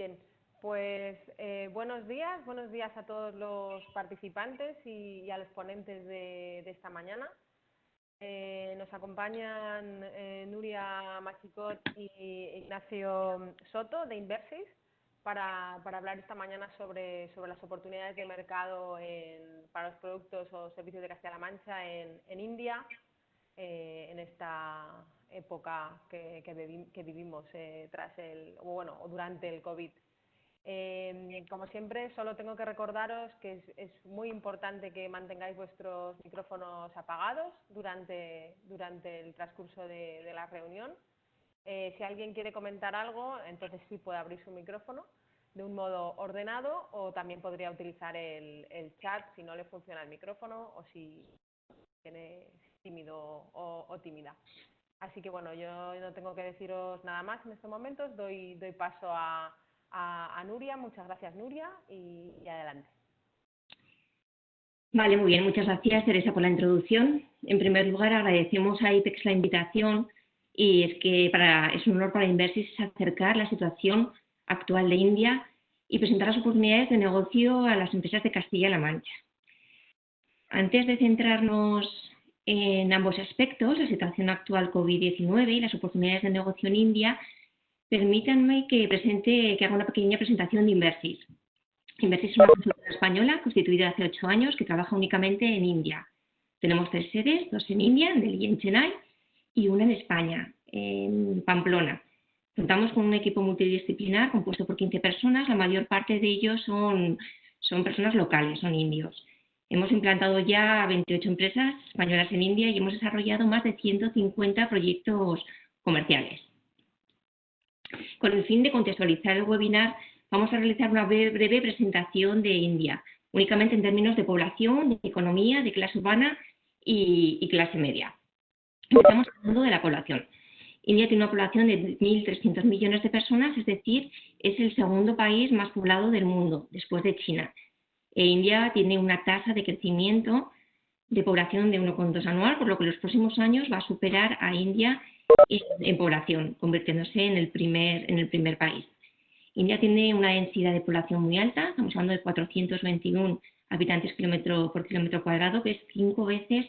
bien, pues buenos días a todos los participantes y a los ponentes de esta mañana. Nos acompañan Nuria Machicot y Ignacio Soto de Inversis para hablar esta mañana sobre las oportunidades de mercado para los productos o servicios de Castilla-La Mancha en India en esta época que vivimos o durante el COVID. Como siempre, solo tengo que recordaros que es muy importante que mantengáis vuestros micrófonos apagados durante el transcurso de la reunión. Si alguien quiere comentar algo, entonces sí puede abrir su micrófono de un modo ordenado, o también podría utilizar el chat si no le funciona el micrófono o si tiene tímido o tímida. Así que bueno, yo no tengo que deciros nada más en estos momentos. Doy paso a Nuria. Muchas gracias, Nuria, y adelante. Vale, muy bien. Muchas gracias, Teresa, por la introducción. En primer lugar, agradecemos a IPEX la invitación, y es que es un honor para Inversis acercar la situación actual de India y presentar las oportunidades de negocio a las empresas de Castilla-La Mancha. Antes de centrarnos en ambos aspectos, la situación actual COVID-19 y las oportunidades de negocio en India, permítanme que haga una pequeña presentación de Inversis. Inversis es una consultora española constituida hace 8 años que trabaja únicamente en India. Tenemos 3 sedes, 2 en India, en Delhi y en Chennai, y una en España, en Pamplona. Contamos con un equipo multidisciplinar compuesto por 15 personas, la mayor parte de ellos son personas locales, son indios. Hemos implantado ya 28 empresas españolas en India y hemos desarrollado más de 150 proyectos comerciales. Con el fin de contextualizar el webinar, vamos a realizar una breve presentación de India, únicamente en términos de población, de economía, de clase urbana y clase media. Estamos hablando de la población. India tiene una población de 1.300 millones de personas, es decir, es el segundo país más poblado del mundo, después de China. India tiene una tasa de crecimiento de población de 1,2 anual, por lo que en los próximos años va a superar a India en población, convirtiéndose en el primer país. India tiene una densidad de población muy alta, estamos hablando de 421 habitantes por kilómetro cuadrado, que es 5 veces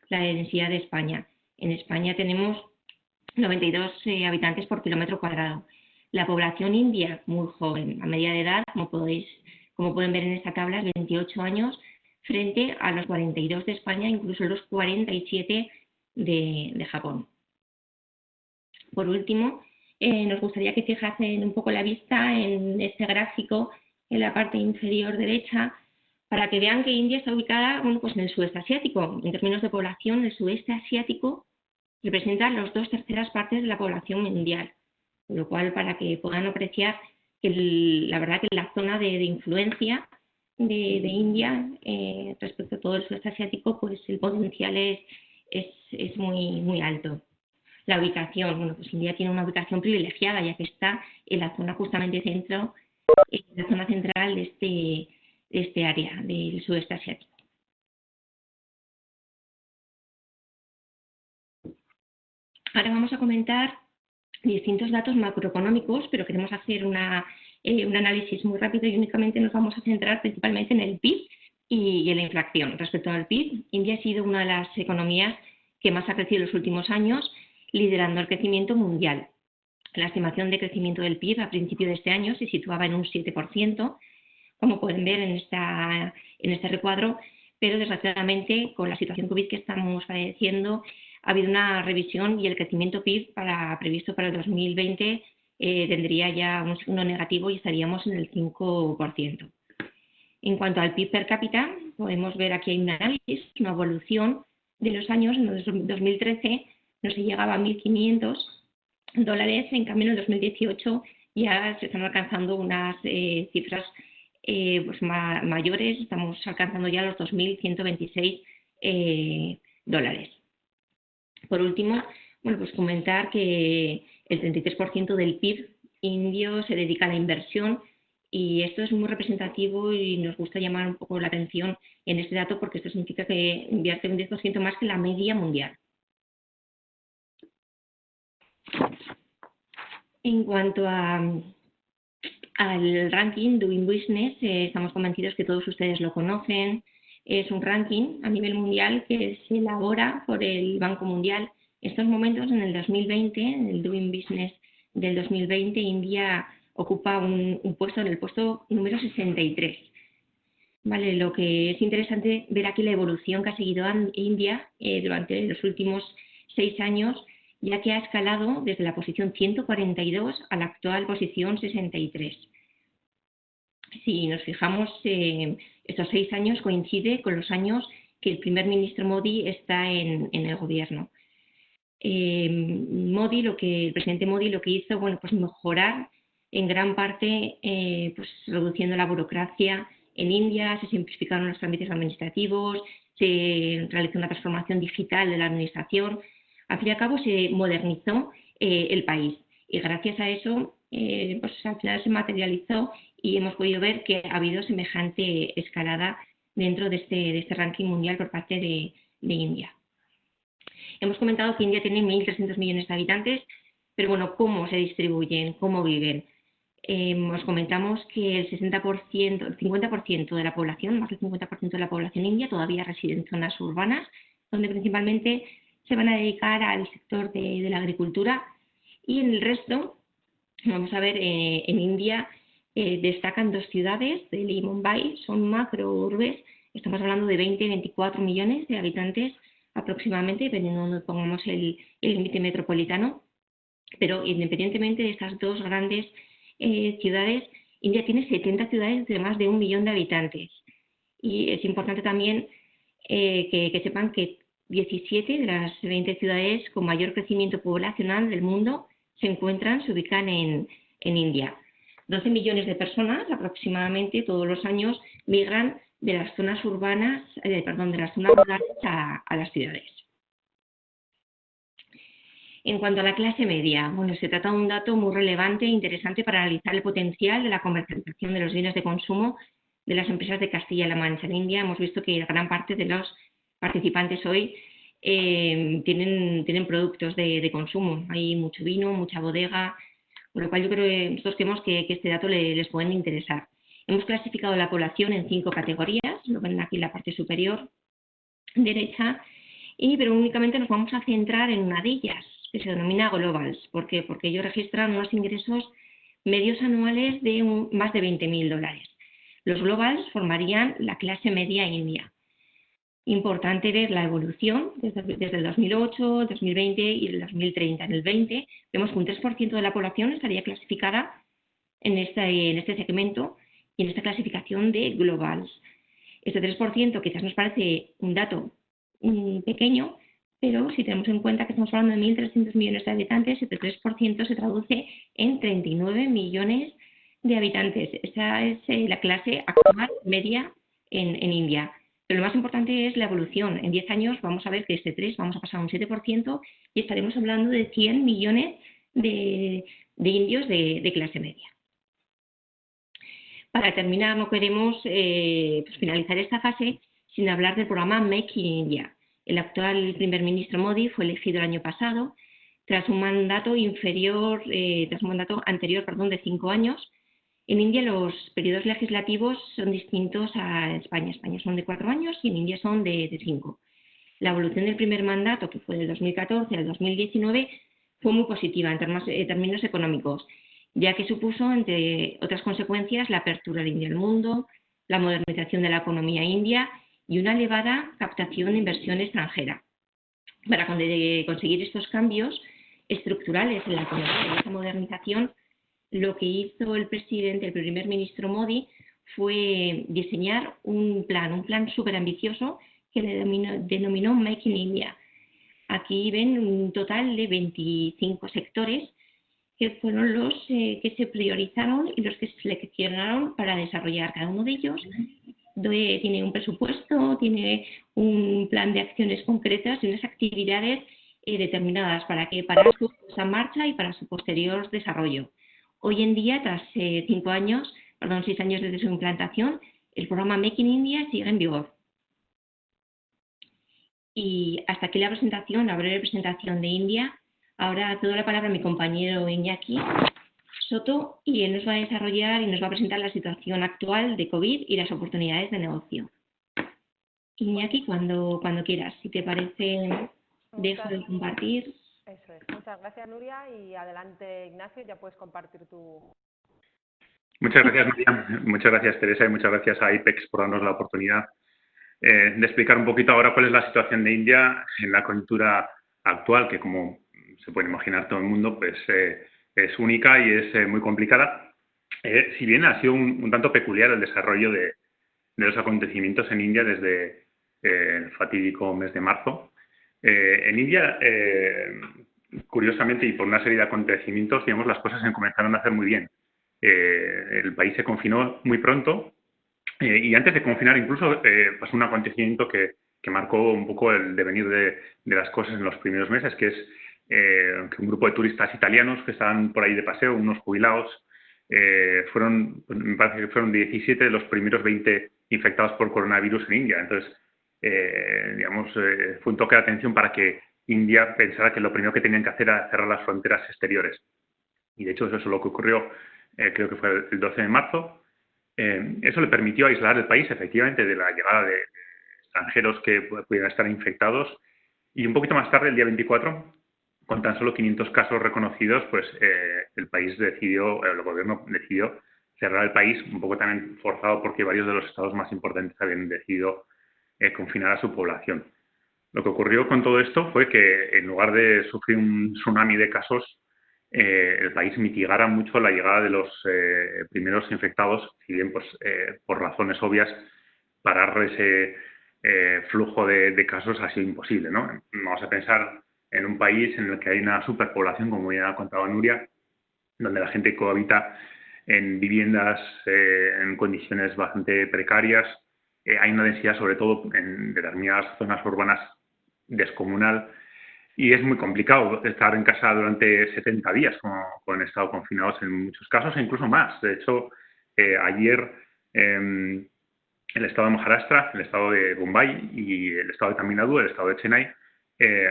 la densidad de España. En España tenemos 92 habitantes por kilómetro cuadrado. La población india, muy joven, a media de edad, como pueden ver en esta tabla, es 28 años frente a los 42 de España, incluso los 47 de Japón. Por último, nos gustaría que fijasen un poco la vista en este gráfico en la parte inferior derecha, para que vean que India está ubicada en el sudeste asiático. En términos de población, el sudeste asiático representa las 2/3 partes de la población mundial, con lo cual, para que puedan apreciar que la verdad que la zona de influencia de India respecto a todo el sudeste asiático, pues el potencial es muy alto. La ubicación, bueno, pues India tiene una ubicación privilegiada, ya que está en la zona justamente en la zona central de este área del sudeste asiático. Ahora vamos a comentar distintos datos macroeconómicos, pero queremos hacer un análisis muy rápido y únicamente nos vamos a centrar principalmente en el PIB y en la inflación. Respecto al PIB, India ha sido una de las economías que más ha crecido en los últimos años, liderando el crecimiento mundial. La estimación de crecimiento del PIB a principio de este año se situaba en un 7%, como pueden ver en este recuadro, pero desgraciadamente con la situación COVID que estamos padeciendo ha habido una revisión y el crecimiento PIB previsto para el 2020 tendría ya un signo negativo y estaríamos en el 5%. En cuanto al PIB per cápita, podemos ver aquí hay un análisis, una evolución de los años. En el 2013 no se llegaba a $1.500, en cambio en el 2018 ya se están alcanzando unas cifras pues mayores, estamos alcanzando ya los $2.126. Por último, bueno, pues comentar que el 33% del PIB indio se dedica a la inversión, y esto es muy representativo y nos gusta llamar un poco la atención en este dato, porque esto significa que invierte un 10% más que la media mundial. En cuanto a al ranking Doing Business. Estamos convencidos que todos ustedes lo conocen. Es un ranking a nivel mundial que se elabora por el Banco Mundial. En estos momentos, en el 2020, en el Doing Business del 2020, India ocupa un puesto, en el puesto número 63. Vale, lo que es interesante ver aquí la evolución que ha seguido India durante los últimos 6 años, ya que ha escalado desde la posición 142 a la actual posición 63. Si nos fijamos, estos 6 años coincide con los años que el primer ministro Modi está en el gobierno. El presidente Modi lo que hizo, bueno, pues mejorar en gran parte, pues reduciendo la burocracia en India, se simplificaron los trámites administrativos, se realizó una transformación digital de la administración. Al fin y al cabo se modernizó el país y gracias a eso pues al final se materializó y hemos podido ver que ha habido semejante escalada dentro de este ranking mundial por parte de India. Hemos comentado que India tiene 1.300 millones de habitantes, pero bueno, ¿cómo se distribuyen? ¿Cómo viven? Os comentamos que el 50% de la población, más del 50% de la población india todavía reside en zonas urbanas, donde principalmente se van a dedicar al sector de la agricultura, y en el resto, vamos a ver, en India destacan 2 ciudades, Delhi y Mumbai, son macrourbes, estamos hablando de 20-24 millones de habitantes aproximadamente, dependiendo de donde pongamos el límite metropolitano, pero independientemente de estas 2 grandes ciudades, India tiene 70 ciudades de más de 1 millón de habitantes. Y es importante también que sepan que 17 de las 20 ciudades con mayor crecimiento poblacional del mundo se ubican en India. 12 millones de personas aproximadamente todos los años migran de las zonas urbanas, de las zonas rurales a las ciudades. En cuanto a la clase media, bueno, se trata de un dato muy relevante e interesante para analizar el potencial de la comercialización de los bienes de consumo de las empresas de Castilla-La Mancha. En India hemos visto que gran parte de los participantes hoy tienen productos de consumo. Hay mucho vino, mucha bodega, con lo cual yo creo que nosotros creemos que este dato les puede interesar. Hemos clasificado la población en 5 categorías, lo ven aquí en la parte superior derecha, pero únicamente nos vamos a centrar en una de ellas, que se denomina Globals. ¿Por qué? Porque ellos registran unos ingresos medios anuales de más de $20.000. Los Globals formarían la clase media india. Importante ver la evolución desde el 2008, el 2020 y el 2030. En el 20 vemos que un 3% de la población estaría clasificada en este segmento y en esta clasificación de Globals. Este 3% quizás nos parece un dato pequeño, pero si tenemos en cuenta que estamos hablando de 1.300 millones de habitantes, este 3% se traduce en 39 millones de habitantes. Esa es la clase actual media en India. Pero lo más importante es la evolución. En 10 años vamos a ver que este 3 vamos a pasar a un 7% y estaremos hablando de 100 millones de indios de clase media. Para terminar, no queremos finalizar esta fase sin hablar del programa Make in India. El actual primer ministro Modi fue elegido el año pasado tras un mandato anterior de 5 años. En India los periodos legislativos son distintos a España. España son de 4 años y en India son de 5. La evolución del primer mandato, que fue del 2014 al 2019, fue muy positiva en términos económicos, ya que supuso, entre otras consecuencias, la apertura de India al mundo, la modernización de la economía india y una elevada captación de inversión extranjera. Para conseguir estos cambios estructurales en la economía y esa modernización, lo que hizo el primer ministro Modi fue diseñar un plan súper ambicioso que denominó Make in India. Aquí ven un total de 25 sectores que fueron los que se priorizaron y los que se seleccionaron para desarrollar. Cada uno de ellos tiene un presupuesto, tiene un plan de acciones concretas y unas actividades determinadas para su puesta en marcha y para su posterior desarrollo. Hoy en día, tras 6 años desde su implantación, el programa Make in India sigue en vigor. Y hasta aquí la breve presentación de India. Ahora toda la palabra a mi compañero Iñaki Soto y él nos va a desarrollar y nos va a presentar la situación actual de COVID y las oportunidades de negocio. Iñaki, cuando quieras, si te parece, dejo de compartir. Eso es. Muchas gracias, Nuria, y adelante, Ignacio, ya puedes compartir tu... Muchas gracias, Nuria. Muchas gracias, Teresa, y muchas gracias a IPEX por darnos la oportunidad de explicar un poquito ahora cuál es la situación de India en la coyuntura actual, que como se puede imaginar todo el mundo, pues es única y es muy complicada. Si bien ha sido un tanto peculiar el desarrollo de los acontecimientos en India desde el fatídico mes de marzo. En India, curiosamente y por una serie de acontecimientos, digamos, las cosas se comenzaron a hacer muy bien. El país se confinó muy pronto y antes de confinar incluso pasó un acontecimiento que marcó un poco el devenir de las cosas en los primeros meses, que es que un grupo de turistas italianos que estaban por ahí de paseo, unos jubilados, me parece que fueron 17 de los primeros 20 infectados por coronavirus en India. Entonces, digamos, fue un toque de atención para que India pensara que lo primero que tenían que hacer era cerrar las fronteras exteriores. Y de hecho eso es lo que ocurrió, creo que fue el 12 de marzo. Eso le permitió aislar el país, efectivamente, de la llegada de extranjeros que pudieran estar infectados. Y un poquito más tarde, el día 24, con tan solo 500 casos reconocidos, pues el país decidió, el gobierno decidió cerrar el país, un poco también forzado porque varios de los estados más importantes habían decidido confinar a su población. Lo que ocurrió con todo esto fue que en lugar de sufrir un tsunami de casos, el país mitigara mucho la llegada de los primeros infectados, si bien pues, por razones obvias parar ese flujo de casos ha sido imposible, ¿no? Vamos a pensar en un país en el que hay una superpoblación, como ya ha contado Nuria, donde la gente cohabita en viviendas en condiciones bastante precarias. Hay una densidad, sobre todo en determinadas zonas urbanas, descomunal. Y es muy complicado estar en casa durante 70 días, como han estado confinados en muchos casos, e incluso más. De hecho, ayer el estado de Maharashtra, el estado de Bombay y el estado de Tamil Nadu, el estado de Chennai,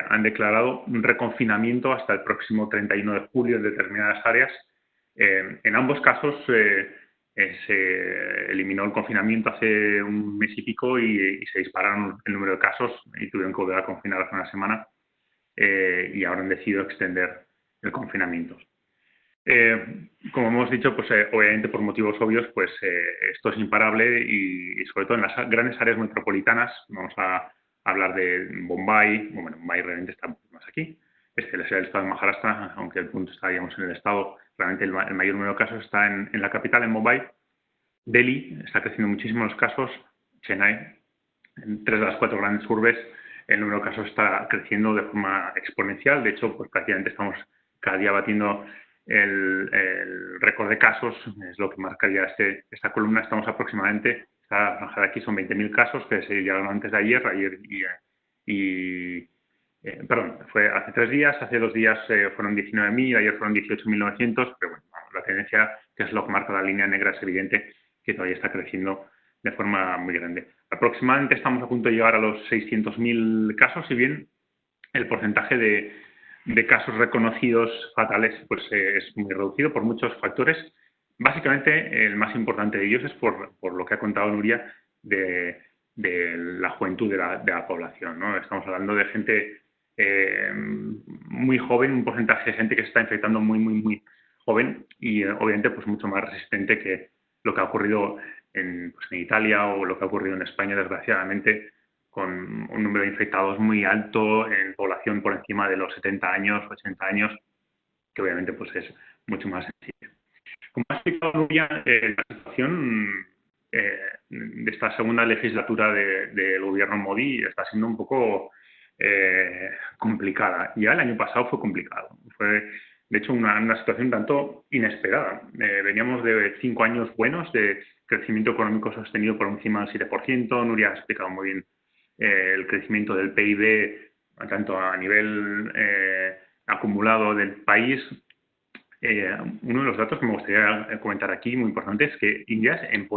han declarado un reconfinamiento hasta el próximo 31 de julio en determinadas áreas. En ambos casos se eliminó el confinamiento hace un mes y pico y se dispararon el número de casos y tuvieron que volver a confinar hace una semana y ahora han decidido extender el confinamiento. Como hemos dicho, pues obviamente por motivos obvios, pues esto es imparable y sobre todo en las grandes áreas metropolitanas. Vamos a hablar de Bombay. Bueno, Bombay realmente está más aquí. Este es el estado de Maharashtra, aunque el punto está, digamos, en el estado. Realmente el mayor número de casos está en la capital, en Bombay. Delhi está creciendo muchísimo los casos. Chennai, en 3 de las 4 grandes urbes, el número de casos está creciendo de forma exponencial. De hecho, pues prácticamente estamos cada día batiendo el récord de casos, es lo que marcaría esta columna. Estamos aproximadamente, esta franja de aquí son 20.000 casos que se llegaron antes de ayer perdón, fue hace 3 días, hace 2 días fueron 19.000, ayer fueron 18.900, pero bueno, la tendencia, que es lo que marca la línea negra, es evidente que todavía está creciendo de forma muy grande. Aproximadamente estamos a punto de llegar a los 600.000 casos, si bien el porcentaje de casos reconocidos fatales pues, es muy reducido por muchos factores. Básicamente, el más importante de ellos es por lo que ha contado Nuria de la juventud de la población, ¿no? Estamos hablando de gente muy joven, un porcentaje de gente que se está infectando muy joven y obviamente pues mucho más resistente que lo que ha ocurrido en Italia o lo que ha ocurrido en España, desgraciadamente, con un número de infectados muy alto en población por encima de los 70 años, 80 años, que obviamente pues es mucho más sencillo. Como ha explicado Nuria, la situación de esta segunda legislatura del gobierno Modi está siendo un poco complicada. Ya el año pasado fue complicado. Fue, de hecho, una situación tanto inesperada. Veníamos de 5 años buenos de crecimiento económico sostenido por encima del 7%. Nuria ha explicado muy bien el crecimiento del PIB, tanto a nivel acumulado del país. Uno de los datos que me gustaría comentar aquí, muy importante, es que India es, en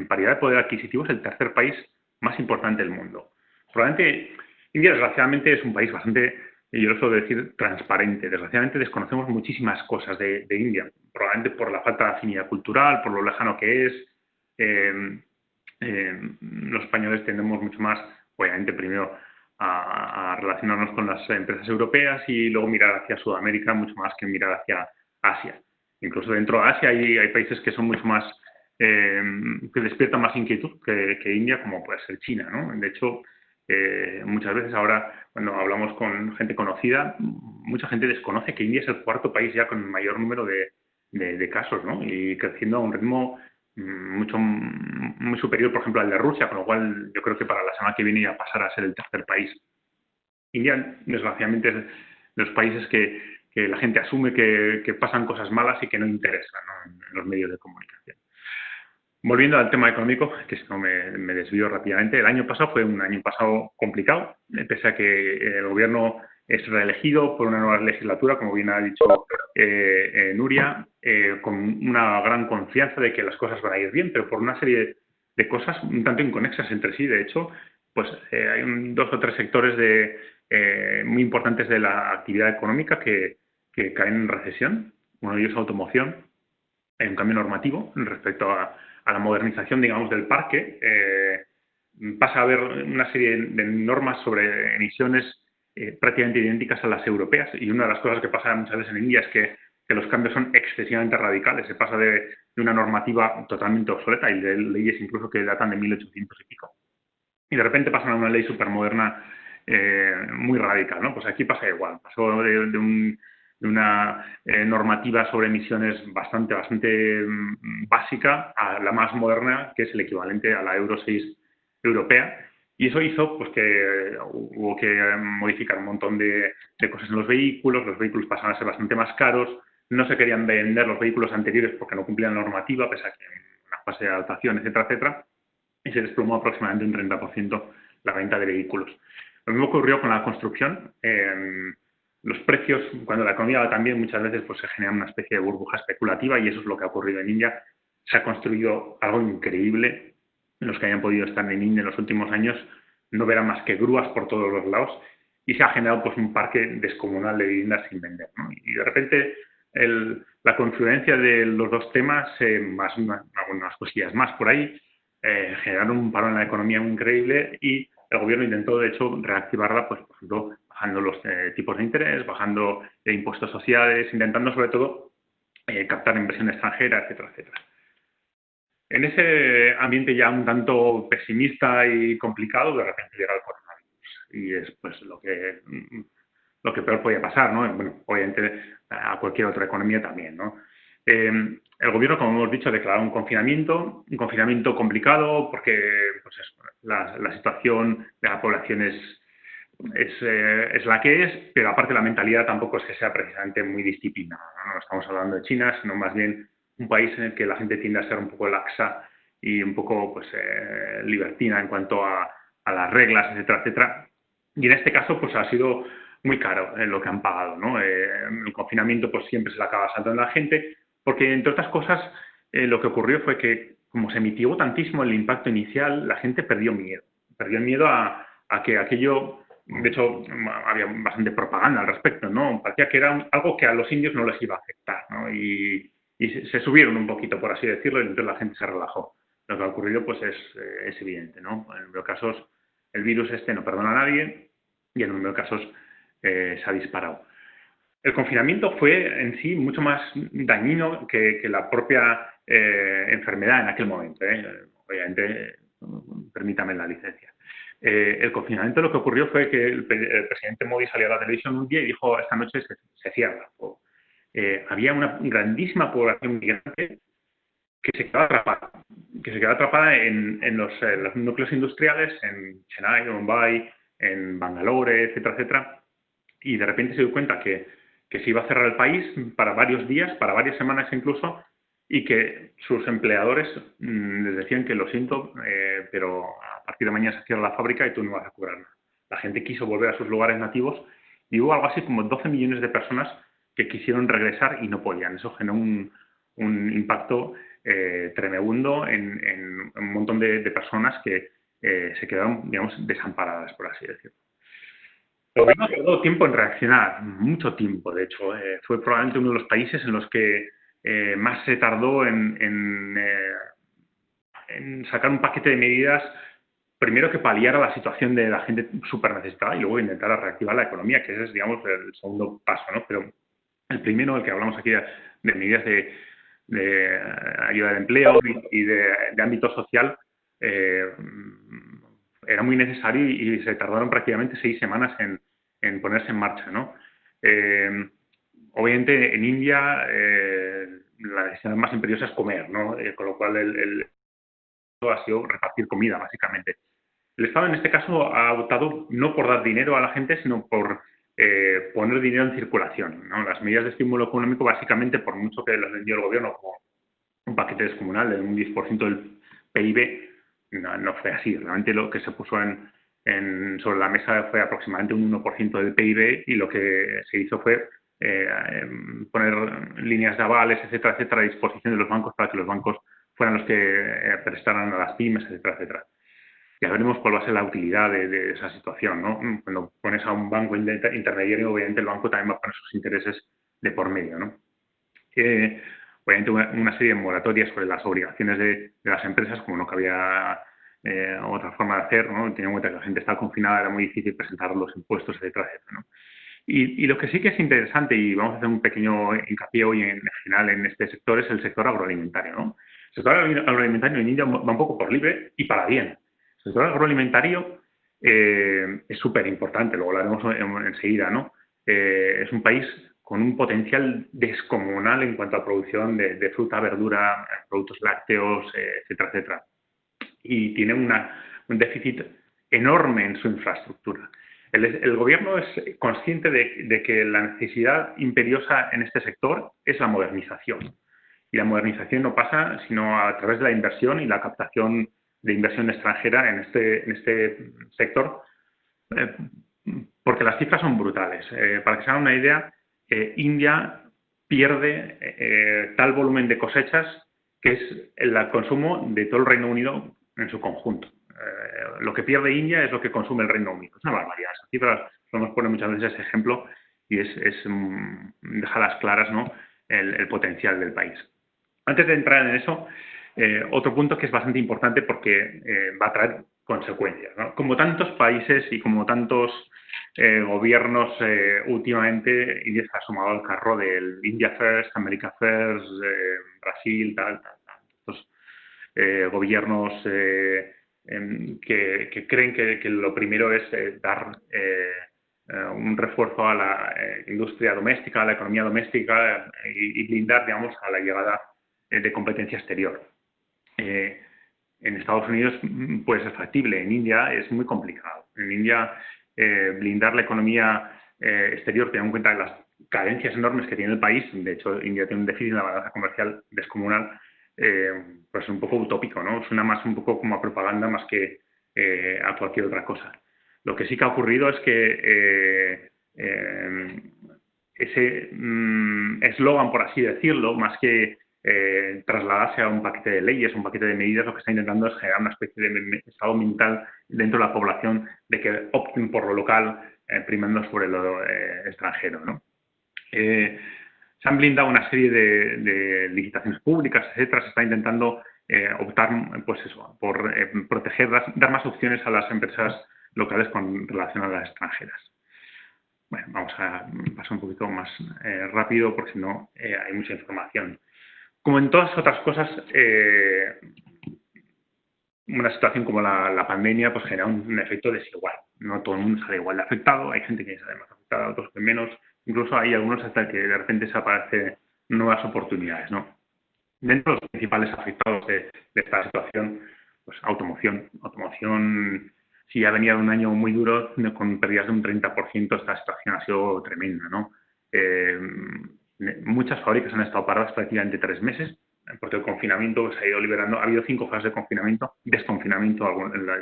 paridad de poder adquisitivo, es el tercer país más importante del mundo. Probablemente India, desgraciadamente, es un país bastante yo lo suelo decir, transparente. Desgraciadamente desconocemos muchísimas cosas de India, probablemente por la falta de afinidad cultural, por lo lejano que es. Los españoles tendemos mucho más, obviamente, primero a relacionarnos con las empresas europeas y luego mirar hacia Sudamérica mucho más que mirar hacia Asia. Incluso dentro de Asia hay países que son mucho más, que despiertan más inquietud que India, como puede ser China, ¿no? De hecho, muchas veces ahora, cuando hablamos con gente conocida, mucha gente desconoce que India es el cuarto país ya con el mayor número de casos, ¿no? Y creciendo a un ritmo muy superior, por ejemplo, al de Rusia, con lo cual yo creo que para la semana que viene ya pasará a ser el tercer país. India, desgraciadamente, es de los países que la gente asume que pasan cosas malas y que no interesan, ¿no?, en los medios de comunicación. Volviendo al tema económico, que si no me desvío rápidamente, el año pasado fue un año complicado, pese a que el gobierno es reelegido por una nueva legislatura, como bien ha dicho Nuria, con una gran confianza de que las cosas van a ir bien, pero por una serie de cosas un tanto inconexas entre sí. De hecho, pues hay 2 o 3 sectores muy importantes de la actividad económica que caen en recesión. Uno de ellos es automoción. Hay un cambio normativo respecto a la modernización, digamos, del parque. Pasa a haber una serie de normas sobre emisiones prácticamente idénticas a las europeas, y una de las cosas que pasa muchas veces en India es que los cambios son excesivamente radicales. Se pasa de una normativa totalmente obsoleta y de leyes incluso que datan de 1800 y pico, y de repente pasan a una ley supermoderna muy radical, ¿no? Pues aquí pasa igual. Pasó de una normativa sobre emisiones bastante básica a la más moderna, que es el equivalente a la Euro 6 europea. Y eso hizo pues que hubo que modificar un montón de cosas en los vehículos pasaban a ser bastante más caros, no se querían vender los vehículos anteriores porque no cumplían la normativa, pese a que en una fase de adaptación, etcétera, etcétera, y se desplomó aproximadamente un 30% la venta de vehículos. Lo mismo ocurrió con la construcción. Los precios, cuando la economía va tan bien, muchas veces pues, se genera una especie de burbuja especulativa, y eso es lo que ha ocurrido en India. Se ha construido algo increíble. Los que hayan podido estar en India en los últimos años no verán más que grúas por todos los lados, y se ha generado pues, un parque descomunal de viviendas sin vender, ¿no? Y de repente la confluencia de los dos temas, más algunas cosillas más por ahí, generaron un paro en la economía muy increíble, y el gobierno intentó, de hecho, reactivarla, pues, por ejemplo, bajando los tipos de interés, bajando impuestos sociales, intentando, sobre todo, captar inversión extranjera, etcétera, etcétera. En ese ambiente ya un tanto pesimista y complicado, de repente llega el coronavirus, y es pues lo que peor podía pasar, ¿no? Bueno, obviamente a cualquier otra economía también, ¿no? El gobierno, como hemos dicho, ha declarado un confinamiento complicado porque pues la situación de la población es la que es, pero aparte la mentalidad tampoco es que sea precisamente muy disciplinada, ¿no? No estamos hablando de China, sino más bien un país en el que la gente tiende a ser un poco laxa y un poco pues, libertina en cuanto a las reglas, etcétera, etcétera. Y en este caso pues ha sido muy caro lo que han pagado, ¿no? El confinamiento pues siempre se le acaba saltando a la gente, porque entre otras cosas lo que ocurrió fue que como se mitigó tantísimo el impacto inicial, la gente perdió miedo a que aquello. De hecho, había bastante propaganda al respecto, ¿no? Parecía que era algo que a los indios no les iba a afectar, ¿no? Y se subieron un poquito, por así decirlo, y entonces la gente se relajó. Lo que ha ocurrido, pues, es evidente, ¿no? En los casos, el virus no perdona a nadie, y en el número de casos se ha disparado. El confinamiento fue en sí mucho más dañino que la propia enfermedad en aquel momento, Obviamente, permítame la licencia. El confinamiento, lo que ocurrió fue que el presidente Modi salió a la televisión un día y dijo: esta noche se cierra. Había una grandísima población migrante que se quedaba atrapada en los núcleos industriales, en Chennai, Mumbai, en Bangalore, etcétera, etcétera, y de repente se dio cuenta que se iba a cerrar el país para varios días, para varias semanas incluso, y que sus empleadores les decían que lo siento, pero a partir de mañana se cierra la fábrica y tú no vas a cobrar nada. La gente quiso volver a sus lugares nativos y hubo algo así como 12 millones de personas que quisieron regresar y no podían. Eso generó un impacto tremendo en un montón de personas que se quedaron, digamos, desamparadas, por así decirlo. El gobierno tardó tiempo en reaccionar, mucho tiempo, de hecho. Fue probablemente uno de los países en los que más se tardó en sacar un paquete de medidas, primero que paliara la situación de la gente súper necesitada y luego intentar reactivar la economía, que ese es, digamos, el segundo paso, ¿no? Pero el primero, el que hablamos aquí de medidas de ayuda de empleo y de ámbito social, era muy necesario y se tardaron prácticamente 6 semanas en ponerse en marcha, ¿no? Obviamente, en India la necesidad más imperiosa es comer, ¿no? Con lo cual ha sido repartir comida, básicamente. El Estado, en este caso, ha optado no por dar dinero a la gente, sino por poner dinero en circulación, ¿no? Las medidas de estímulo económico, básicamente, por mucho que las vendió el gobierno como un paquete descomunal de un 10% del PIB, no fue así. Realmente lo que se puso sobre la mesa fue aproximadamente un 1% del PIB y lo que se hizo fue poner líneas de avales, etcétera, etcétera, a disposición de los bancos para que los bancos fueran los que prestaran a las pymes, etcétera, etcétera. Ya veremos cuál va a ser la utilidad de esa situación, ¿no? Cuando pones a un banco intermediario, obviamente el banco también va a poner sus intereses de por medio, ¿no? Obviamente una serie de moratorias sobre las obligaciones de las empresas, como no cabía otra forma de hacer, ¿no? Teniendo en cuenta que la gente estaba confinada, era muy difícil presentar los impuestos, etcétera, etcétera, ¿no? Y lo que sí que es interesante, y vamos a hacer un pequeño hincapié hoy en final en este sector, es el sector agroalimentario, ¿no? El sector agroalimentario en India va un poco por libre y para bien. El sector agroalimentario es súper importante, luego lo haremos enseguida, ¿no? Es un país con un potencial descomunal en cuanto a producción de fruta, verdura, productos lácteos, etcétera, etcétera. Y tiene un déficit enorme en su infraestructura. El gobierno es consciente de que la necesidad imperiosa en este sector es la modernización. Y la modernización no pasa sino a través de la inversión y la captación de inversión extranjera en este sector, porque las cifras son brutales. Para que se hagan una idea, India pierde tal volumen de cosechas que es el consumo de todo el Reino Unido en su conjunto. Lo que pierde India es lo que consume el Reino Unido. Es una barbaridad. Esas cifras nos pone muchas veces ese ejemplo y deja las claras, ¿no? el potencial del país. Antes de entrar en eso, otro punto que es bastante importante porque va a traer consecuencias, ¿no? Como tantos países y como tantos gobiernos últimamente, India se ha sumado al carro del India First, America First, Brasil, tal. Estos gobiernos que creen que lo primero es dar un refuerzo a la industria doméstica, a la economía doméstica y blindar, digamos, a la llegada de competencia exterior. En Estados Unidos puede ser factible, en India es muy complicado. En India blindar la economía exterior, teniendo en cuenta las carencias enormes que tiene el país, de hecho India tiene un déficit en la balanza comercial descomunal, pues es un poco utópico, ¿no? Suena más un poco como a propaganda más que a cualquier otra cosa. Lo que sí que ha ocurrido es que ese eslogan, por así decirlo, más que trasladarse a un paquete de leyes, un paquete de medidas, lo que está intentando es generar una especie de estado mental dentro de la población de que opten por lo local, primando sobre lo extranjero, ¿no? Se han blindado una serie de licitaciones públicas, etcétera. Se está intentando optar, pues eso, por proteger, dar más opciones a las empresas locales con relación a las extranjeras. Bueno, vamos a pasar un poquito más rápido porque si no hay mucha información. Como en todas otras cosas, una situación como la pandemia pues genera un efecto desigual. No todo el mundo sale igual de afectado, hay gente que sale más afectada, otros que menos. Incluso hay algunos hasta que de repente se aparecen nuevas oportunidades, ¿no? Dentro de los principales afectados de esta situación, pues automoción. Automoción, si ya venía de un año muy duro, con pérdidas de un 30%, esta situación ha sido tremenda, ¿no? Muchas fábricas han estado paradas prácticamente 3 meses, porque el confinamiento se ha ido liberando. Ha habido 5 fases de confinamiento, desconfinamiento,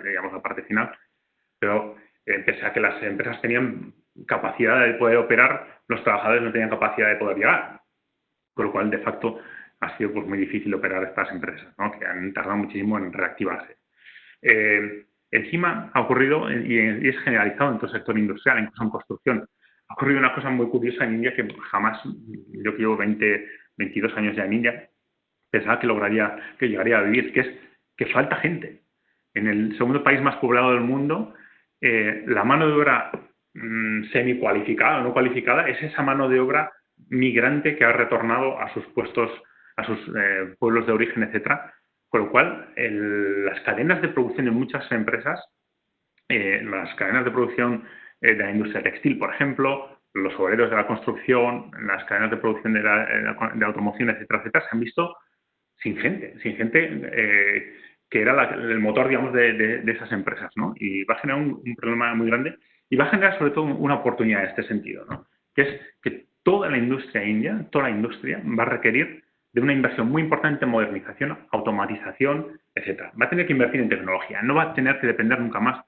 digamos, la parte final, pero pese a que las empresas tenían capacidad de poder operar, los trabajadores no tenían capacidad de poder llegar, con lo cual, de facto, ha sido pues, muy difícil operar estas empresas, ¿no? Que han tardado muchísimo en reactivarse. Encima ha ocurrido, y es generalizado en todo el sector industrial, incluso en construcción, ha ocurrido una cosa muy curiosa en India que jamás, yo que llevo 22 años ya en India, pensaba que llegaría a vivir, que es que falta gente. En el segundo país más poblado del mundo, la mano de obra semi-cualificada o no cualificada es esa mano de obra migrante que ha retornado a sus puestos, a sus pueblos de origen, etcétera. Con lo cual, las cadenas de producción de muchas empresas, las cadenas de producción de la industria textil, por ejemplo, los obreros de la construcción, las cadenas de producción de automoción, etcétera, etcétera, se han visto sin gente que era el motor, digamos, de esas empresas, ¿no? Y va a generar un problema muy grande y va a generar, sobre todo, una oportunidad en este sentido, ¿no? Que es que toda la industria india, toda la industria, va a requerir de una inversión muy importante en modernización, automatización, etcétera. Va a tener que invertir en tecnología, no va a tener que depender nunca más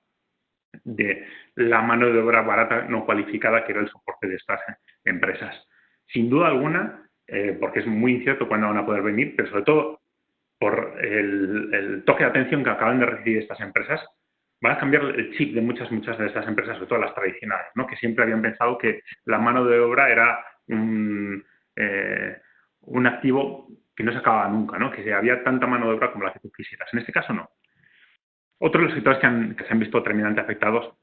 de la mano de obra barata no cualificada que era el soporte de estas empresas. Sin duda alguna, porque es muy incierto cuándo van a poder venir, pero sobre todo por el toque de atención que acaban de recibir estas empresas, van a cambiar el chip de muchas de estas empresas, sobre todo las tradicionales, ¿no? Que siempre habían pensado que la mano de obra era un activo que no se acababa nunca, ¿no? Que había tanta mano de obra como la que tú quisieras. En este caso, no. Otro de los sectores que se han visto tremendamente afectados,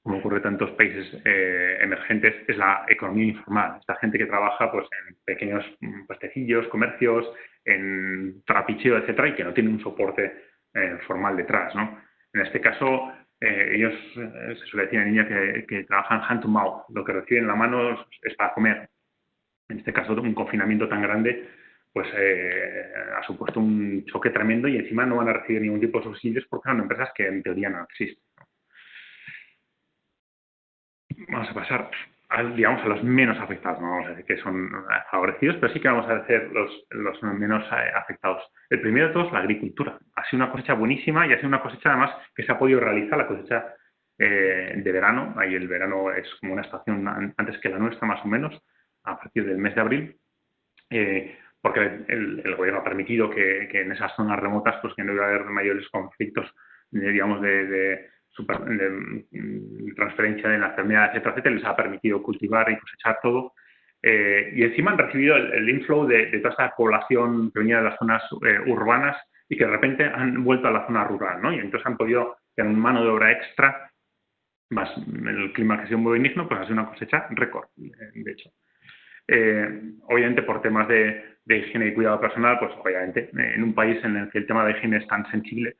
como ocurre en tantos países emergentes, es la economía informal. Esta gente que trabaja pues, en pequeños puestecillos, comercios, en trapicheo, etcétera, y que no tiene un soporte formal detrás, ¿no? En este caso, ellos se suele decir en India que trabajan hand to mouth. Lo que reciben en la mano es para comer. En este caso, un confinamiento tan grande pues ha supuesto un choque tremendo y encima no van a recibir ningún tipo de subsidios porque son empresas que en teoría no existen. Vamos a pasar digamos, a los menos afectados, no vamos a decir que son favorecidos, pero sí que vamos a decir los menos afectados. El primero de todos, la agricultura. Ha sido una cosecha buenísima y ha sido una cosecha además que se ha podido realizar, la cosecha de verano. Ahí el verano es como una estación antes que la nuestra, más o menos, a partir del mes de abril. Porque el gobierno ha permitido que en esas zonas remotas pues que no iba a haber mayores conflictos, digamos, de transferencia de la enfermedad, etcétera, etcétera, les ha permitido cultivar y cosechar todo. Y encima han recibido el inflow de toda esta población que venía de las zonas urbanas y que de repente han vuelto a la zona rural, ¿no? Y entonces han podido tener mano de obra extra, más el clima que ha sido muy benigno, pues ha sido una cosecha récord, de hecho. Obviamente por temas de higiene y cuidado personal, pues obviamente en un país en el que el tema de higiene es tan sensible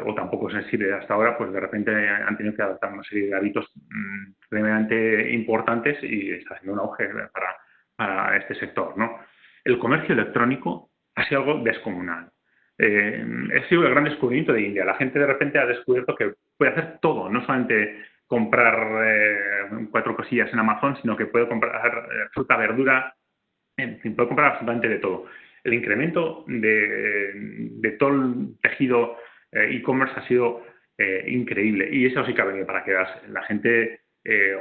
o tampoco sensible hasta ahora, pues de repente han tenido que adaptar una serie de hábitos tremendamente importantes y está haciendo un auge para este sector, ¿no? El comercio electrónico ha sido algo descomunal. Ha sido el gran descubrimiento de India. La gente de repente ha descubierto que puede hacer todo, no solamente comprar 4 cosillas en Amazon, sino que puede comprar fruta, verdura, en fin, puede comprar absolutamente de todo. El incremento de todo el tejido e-commerce ha sido increíble y eso sí que ha venido para quedarse. La gente,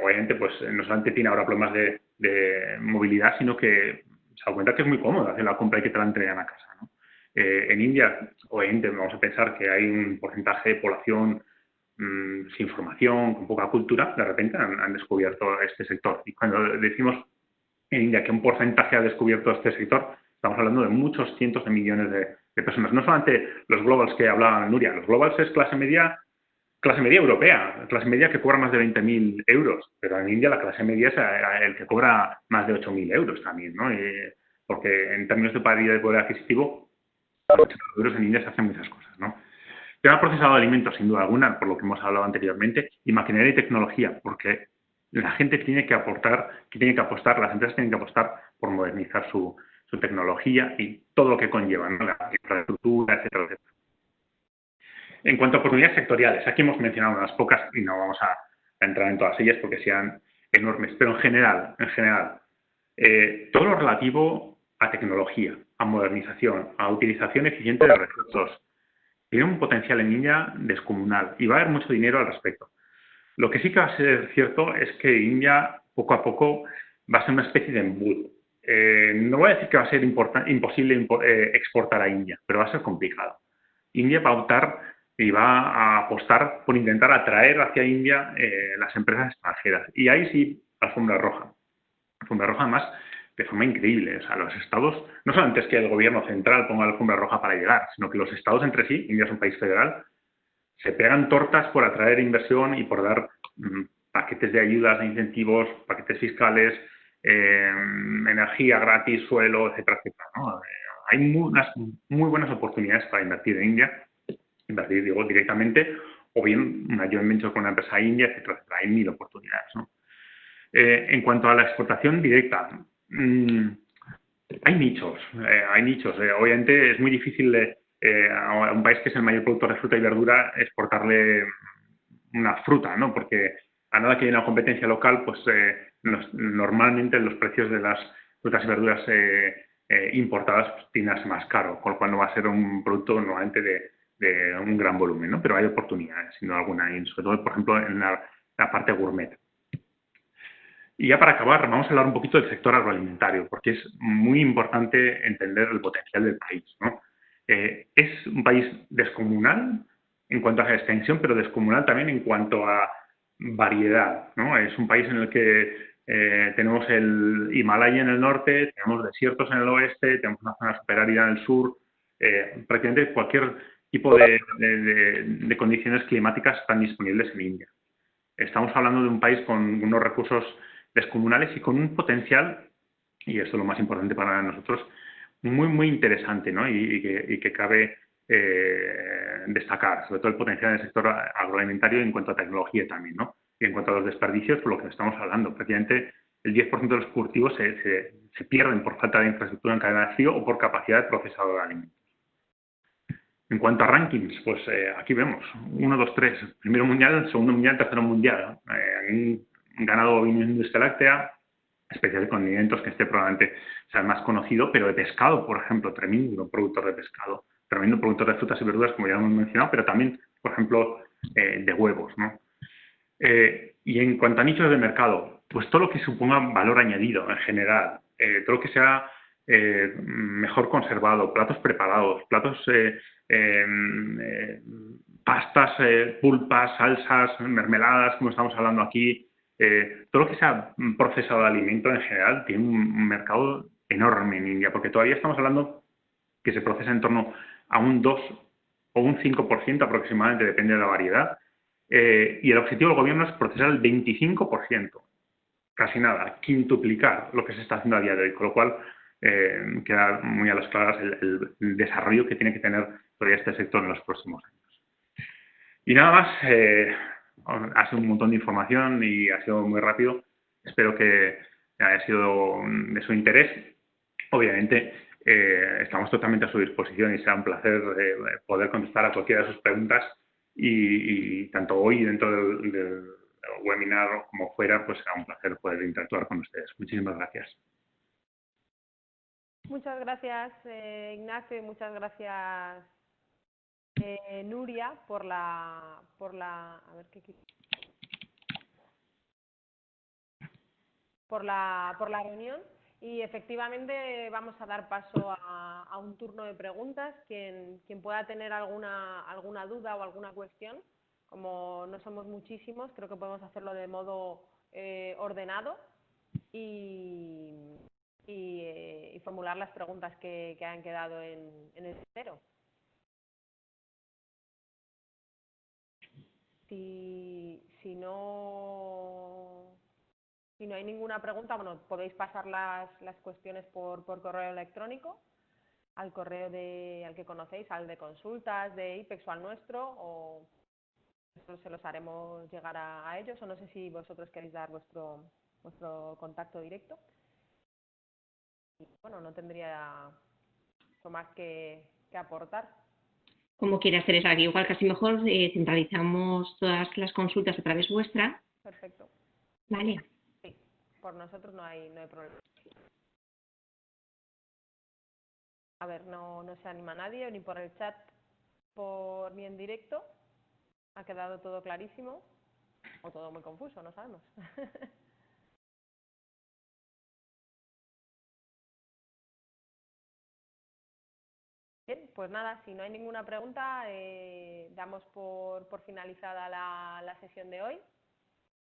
obviamente, pues no solamente tiene ahora problemas de movilidad, sino que se da cuenta que es muy cómodo hacer la compra y que te la entregan a casa, ¿no? En India, obviamente, vamos a pensar que hay un porcentaje de población sin formación, con poca cultura, de repente han descubierto este sector. Y cuando decimos en India que un porcentaje ha descubierto este sector, estamos hablando de muchos cientos de millones de personas. No solamente los globals que hablaba Nuria, los globals es clase media europea, clase media que cobra más de 20.000 euros, pero en India la clase media es el que cobra más de 8.000 euros también, ¿no? Porque en términos de paridad de poder adquisitivo, los euros en India se hacen muchas cosas, ¿no? Tema procesado de alimentos, sin duda alguna, por lo que hemos hablado anteriormente, y maquinaria y tecnología, porque la gente tiene que apostar, las empresas tienen que apostar por modernizar su tecnología y todo lo que conlleva, ¿no? La infraestructura, etcétera, etcétera. En cuanto a oportunidades sectoriales, aquí hemos mencionado unas pocas y no vamos a entrar en todas ellas porque sean enormes, pero en general, todo lo relativo a tecnología, a modernización, a utilización eficiente de recursos, tiene un potencial en India descomunal y va a haber mucho dinero al respecto. Lo que sí que va a ser cierto es que India, poco a poco, va a ser una especie de embudo. No voy a decir que va a ser imposible exportar a India, pero va a ser complicado. India va a optar y va a apostar por intentar atraer hacia India las empresas extranjeras. Y ahí sí, alfombra roja. Alfombra roja, además, de forma increíble. O sea, los estados, no solamente es que el gobierno central ponga la alfombra roja para llegar, sino que los estados entre sí, India es un país federal, se pegan tortas por atraer inversión y por dar paquetes de ayudas, de incentivos, paquetes fiscales, energía gratis, suelo, etcétera, etcétera, ¿no? Hay unas muy buenas oportunidades para invertir en India, invertir, digo, directamente, o bien una joint venture con una empresa india, etcétera, etcétera. Hay mil oportunidades, ¿no? En cuanto a la exportación directa, hay nichos, hay nichos. Obviamente es muy difícil a un país que es el mayor productor de fruta y verdura exportarle una fruta, ¿no? Porque a nada que haya una competencia local, pues normalmente los precios de las frutas y verduras importadas pues, tienden a ser más caro, con lo cual no va a ser un producto normalmente de un gran volumen, ¿no? Pero hay oportunidades, sin duda alguna, y sobre todo, por ejemplo, en la parte gourmet. Y ya para acabar, vamos a hablar un poquito del sector agroalimentario, porque es muy importante entender el potencial del país, ¿no? Es un país descomunal en cuanto a extensión, pero descomunal también en cuanto a variedad, ¿no? Es un país en el que tenemos el Himalaya en el norte, tenemos desiertos en el oeste, tenemos una zona superárida en el sur, prácticamente cualquier tipo de condiciones climáticas están disponibles en India. Estamos hablando de un país con unos recursos descomunales y con un potencial, y esto es lo más importante para nosotros, muy, muy interesante, ¿no? Y que cabe destacar, sobre todo el potencial del sector agroalimentario en cuanto a tecnología también, ¿no? Y en cuanto a los desperdicios, por lo que estamos hablando, prácticamente el 10% de los cultivos se pierden por falta de infraestructura en cadena de frío o por capacidad de procesado de alimentos. En cuanto a rankings, pues aquí vemos 1, 2, 3, primero mundial, segundo mundial, tercero mundial. Han ganado vino Industria Láctea, especialmente con alimentos que probablemente sea el más conocido, pero de pescado, por ejemplo, tremendo productor de pescado, tremendo productor de frutas y verduras, como ya hemos mencionado, pero también, por ejemplo, de huevos, ¿no? Y en cuanto a nichos de mercado, pues todo lo que suponga valor añadido en general, todo lo que sea mejor conservado, platos preparados, platos, pastas, pulpas, salsas, mermeladas, como estamos hablando aquí, todo lo que sea procesado de alimento en general tiene un mercado enorme en India, porque todavía estamos hablando que se procesa en torno a un 2 o un 5% aproximadamente, depende de la variedad, y el objetivo del gobierno es procesar el 25%, casi nada, quintuplicar lo que se está haciendo a día de hoy, con lo cual queda muy a las claras el desarrollo que tiene que tener todavía este sector en los próximos años. Y nada más, ha sido un montón de información y ha sido muy rápido. Espero que haya sido de su interés. Obviamente, estamos totalmente a su disposición y será un placer poder contestar a cualquiera de sus preguntas y tanto hoy dentro del webinar como fuera, pues será un placer poder interactuar con ustedes. Muchísimas gracias. Muchas gracias, Ignacio, y muchas gracias, Nuria, por la a ver qué por la reunión. Y efectivamente vamos a dar paso a un turno de preguntas. Quien pueda tener alguna duda o alguna cuestión, como no somos muchísimos, creo que podemos hacerlo de modo ordenado y formular las preguntas que han quedado en el tintero. Si no hay ninguna pregunta, bueno, podéis pasar las cuestiones por correo electrónico, al correo al que conocéis, al de consultas, de IPEX o al nuestro, o se los haremos llegar a ellos, o no sé si vosotros queréis dar vuestro contacto directo. Y bueno, no tendría mucho más que aportar. Como quieras, Teresa, que igual casi mejor centralizamos todas las consultas a través vuestra. Perfecto. Vale. Sí, por nosotros no hay problema. A ver, no se anima nadie, ni por el chat, ni en directo. Ha quedado todo clarísimo, o todo muy confuso, no sabemos. Bien, pues nada, si no hay ninguna pregunta, damos por finalizada la sesión de hoy.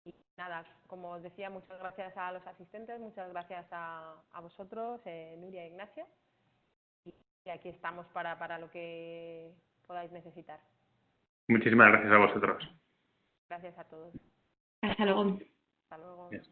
Y nada, como os decía, muchas gracias a los asistentes, muchas gracias a vosotros, Nuria e Ignacio. Y aquí estamos para lo que podáis necesitar. Muchísimas gracias a vosotros. Gracias a todos. Hasta luego. Hasta luego. Yes.